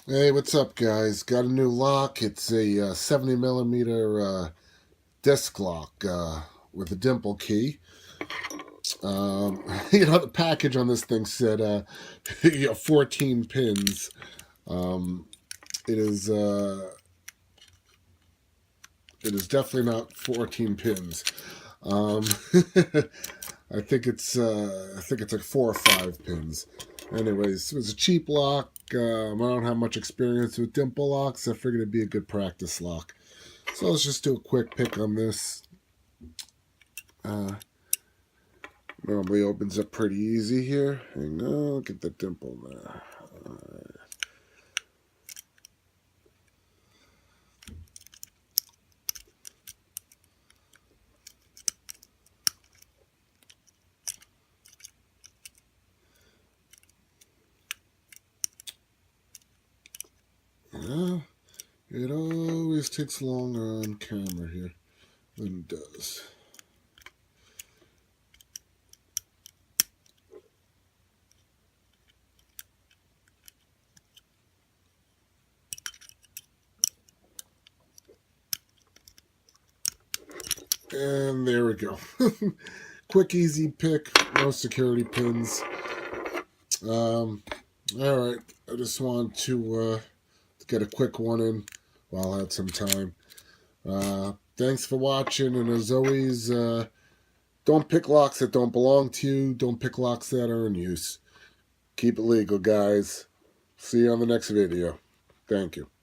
Hey, what's up, guys? Got a new lock. It's a 70 millimeter disc lock with a Dimple key. The package on this thing said 14 pins. Um, it is it is definitely not 14 pins. Um, I think it's like 4 or 5 pins. Anyways, it was a cheap lock. I don't have much experience with Dimple locks. I figured it'd be a good practice lock. So let's just do a quick pick on this. Uh, Normally opens up pretty easy here. Hang on, get the dimple there. Yeah, it always takes longer on camera here than it does. And there we go. Quick, easy pick. No security pins. All right. I just want to get a quick one in while I had some time. Thanks for watching, and as always, don't pick locks that don't belong to you. Don't pick locks that are in use. Keep it legal, guys. See you on the next video. Thank you.